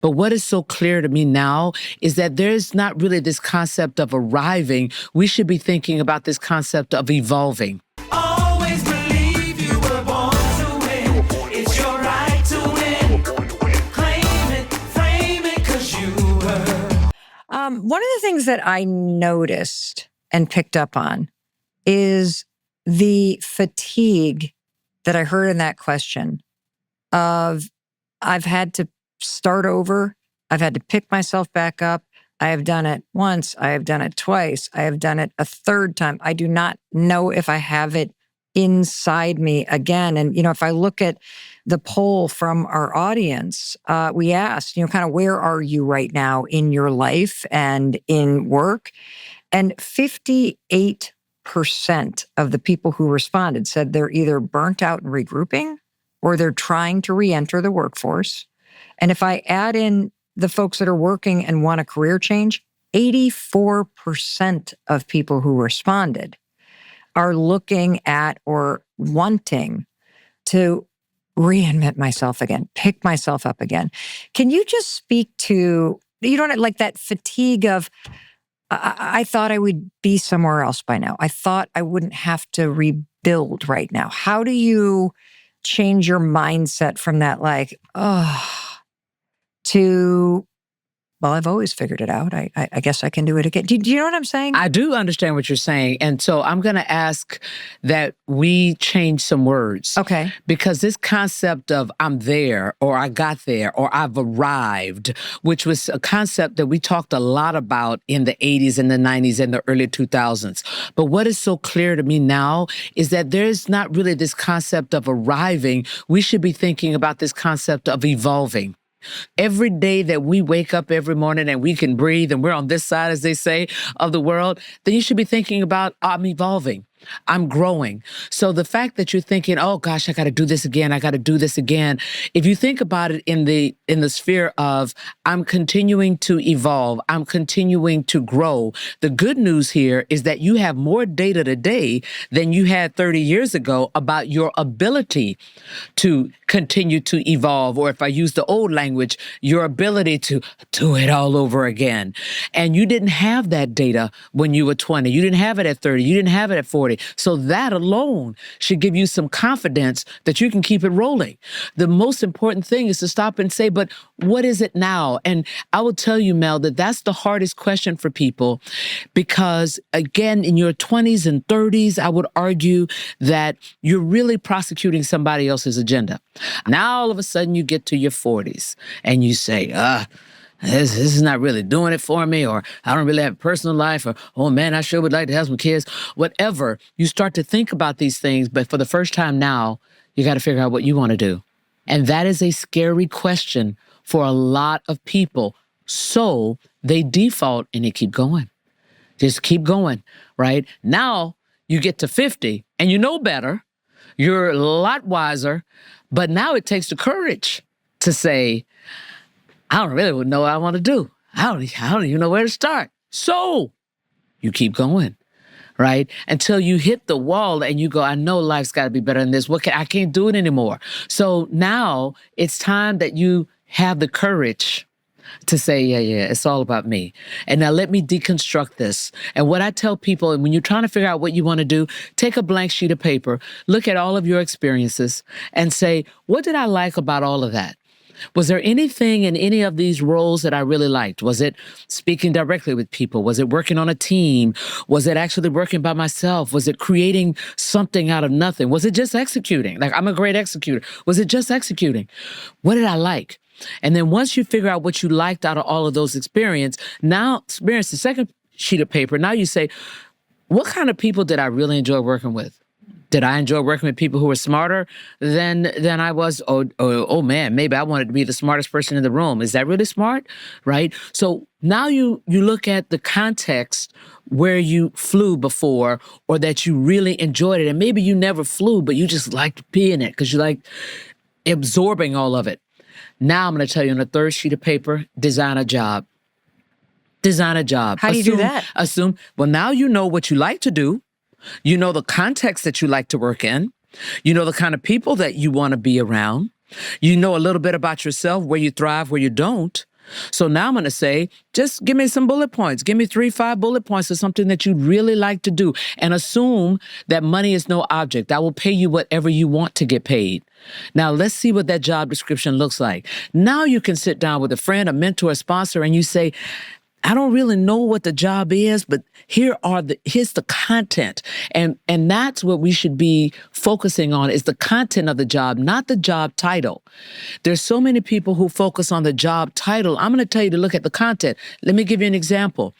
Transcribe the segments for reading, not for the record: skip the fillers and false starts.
But what is so clear to me now is that there's not really this concept of arriving. We should be thinking about this concept of evolving. Always believe you were born to win. It's your right to win. Claim it, frame it, 'cause you were. One of the things that I noticed and picked up on is the fatigue that I heard in that question of I've had to start over. I've had to pick myself back up. I have done it once. I have done it twice. I have done it a third time. I do not know if I have it inside me again. And, if I look at the poll from our audience, we asked, kind of where are you right now in your life and in work? And 58% of the people who responded said they're either burnt out and regrouping or they're trying to re-enter the workforce. And if I add in the folks that are working and want a career change, 84% of people who responded are looking at or wanting to reinvent myself again, pick myself up again. Can you just speak to, like that fatigue of, I thought I would be somewhere else by now. I thought I wouldn't have to rebuild right now. How do you change your mindset from that, to, well, I've always figured it out. I guess I can do it again. Do you know what I'm saying? I do understand what you're saying. And so I'm going to ask that we change some words. Okay. Because this concept of I'm there, or I got there, or I've arrived, which was a concept that we talked a lot about in the 80s and the 90s and the early 2000s. But what is so clear to me now is that there's not really this concept of arriving. We should be thinking about this concept of evolving. Every day that we wake up every morning and we can breathe and we're on this side, as they say, of the world, then you should be thinking about, I'm evolving. I'm growing. So the fact that you're thinking, oh gosh, I got to do this again. I got to do this again. If you think about it in the sphere of I'm continuing to evolve, I'm continuing to grow. The good news here is that you have more data today than you had 30 years ago about your ability to continue to evolve. Or if I use the old language, your ability to do it all over again. And you didn't have that data when you were 20. You didn't have it at 30. You didn't have it at 40. So that alone should give you some confidence that you can keep it rolling. The most important thing is to stop and say, but what is it now? And I will tell you, Mel, that that's the hardest question for people because, again, in your 20s and 30s, I would argue that you're really prosecuting somebody else's agenda. Now, all of a sudden, you get to your 40s and you say, this is not really doing it for me, or I don't really have a personal life, or, oh man, I sure would like to have some kids. Whatever, you start to think about these things, but for the first time now, you got to figure out what you want to do. And that is a scary question for a lot of people. So they default and they keep going. Just keep going, right? Now you get to 50 and you know better. You're a lot wiser, but now it takes the courage to say, I don't really know what I want to do. I don't even know where to start. So you keep going, right? Until you hit the wall and you go, I know life's got to be better than this. I can't do it anymore. So now it's time that you have the courage to say, yeah, it's all about me. And now let me deconstruct this. And what I tell people, when you're trying to figure out what you want to do, take a blank sheet of paper, look at all of your experiences and say, what did I like about all of that? Was there anything in any of these roles that I really liked? Was it speaking directly with people? Was it working on a team? Was it actually working by myself? Was it creating something out of nothing? Was it just executing? Like, I'm a great executor. Was it just executing? What did I like? And then once you figure out what you liked out of all of those experience, the second sheet of paper, now you say, what kind of people did I really enjoy working with? Did I enjoy working with people who were smarter than I was? Oh man, maybe I wanted to be the smartest person in the room. Is that really smart? Right? So now you look at the context where you flew before or that you really enjoyed it. And maybe you never flew, but you just liked being it because you like absorbing all of it. Now I'm going to tell you on the third sheet of paper, design a job. Design a job. How do you do that? Well, now you know what you like to do. You know the context that you like to work in. You know the kind of people that you want to be around. You know a little bit about yourself, where you thrive, where you don't. So now I'm going to say, just give me some bullet points. Give me 3-5 bullet points of something that you'd really like to do, and assume that money is no object. I will pay you whatever you want to get paid. Now let's see what that job description looks like. Now you can sit down with a friend, a mentor, a sponsor, and you say, I don't really know what the job is, but here's the content. And that's what we should be focusing on, is the content of the job, not the job title. There's so many people who focus on the job title. I'm going to tell you to look at the content. Let me give you an example.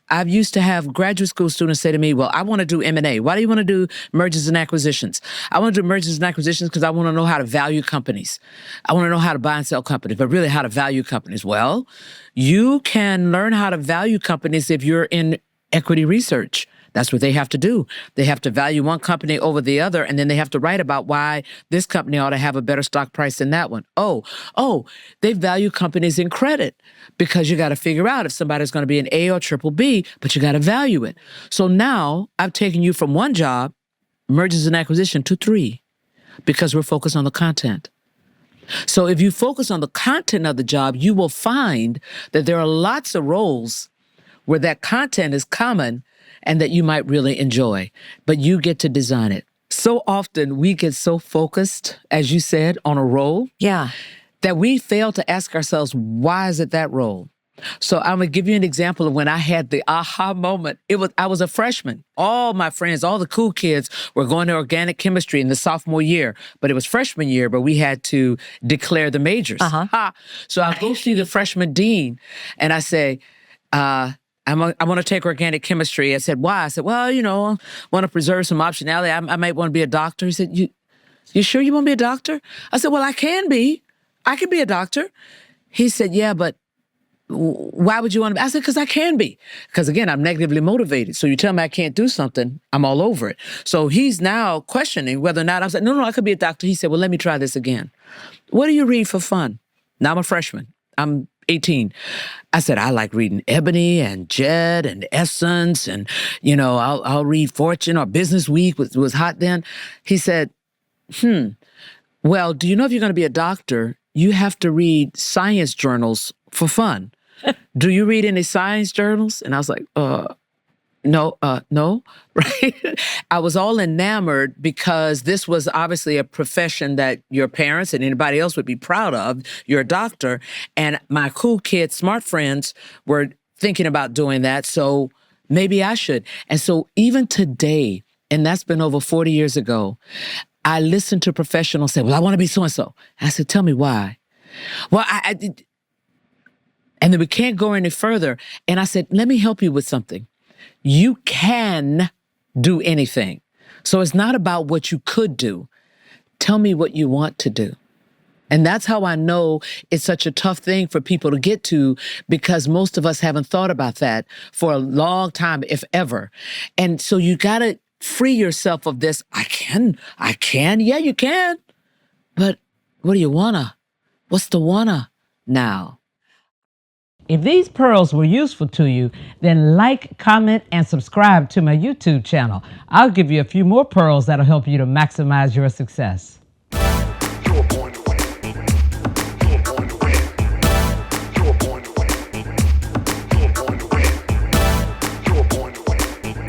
I've used to have graduate school students say to me, well, I want to do M&A. Why do you want to do mergers and acquisitions? I want to do mergers and acquisitions because I want to know how to value companies. I want to know how to buy and sell companies, but really how to value companies. Well, you can learn how to value companies if you're in equity research. That's what they have to do. They have to value one company over the other, and then they have to write about why this company ought to have a better stock price than that one. Oh, they value companies in credit, because you got to figure out if somebody's going to be an A or triple B, but you got to value it. So now I've taken you from one job, mergers and acquisition, to 3, because we're focused on the content. So if you focus on the content of the job, you will find that there are lots of roles where that content is common and that you might really enjoy, but you get to design it. So often we get so focused, as you said, on a role, that we fail to ask ourselves, why is it that role? So I'm going to give you an example of when I had the aha moment. I was a freshman. All my friends, all the cool kids were going to organic chemistry in the sophomore year, but it was freshman year, but we had to declare the majors. So I go see the freshman dean, and I say, I want to take organic chemistry. I said, why? I said, well, I want to preserve some optionality. I might want to be a doctor. He said, you sure you want to be a doctor? I said, well, I can be a doctor. He said, yeah, but why would you want to be? I said, because I can be. Because again, I'm negatively motivated. So you tell me I can't do something, I'm all over it. So he's now questioning whether or not I was like, no, I could be a doctor. He said, well, let me try this again. What do you read for fun? Now I'm a freshman. I'm 18. I said, I like reading Ebony and Jet and Essence, and I'll read Fortune or Business Week, was hot then. He said, well, do you know if you're going to be a doctor, you have to read science journals for fun. Do you read any science journals? And I was like, no, right? I was all enamored because this was obviously a profession that your parents and anybody else would be proud of. You're a doctor. And my cool kid, smart friends were thinking about doing that. So maybe I should. And so even today, and that's been over 40 years ago, I listen to professionals say, well, I want to be so-and-so. I said, tell me why. Well, I did. And then we can't go any further. And I said, let me help you with something. You can do anything. So it's not about what you could do. Tell me what you want to do. And that's how I know it's such a tough thing for people to get to, because most of us haven't thought about that for a long time, if ever. And so you got to free yourself of this. I can. Yeah, you can. But what do you wanna? What's the wanna now? If these pearls were useful to you, then like, comment, and subscribe to my YouTube channel. I'll give you a few more pearls that'll help you to maximize your success.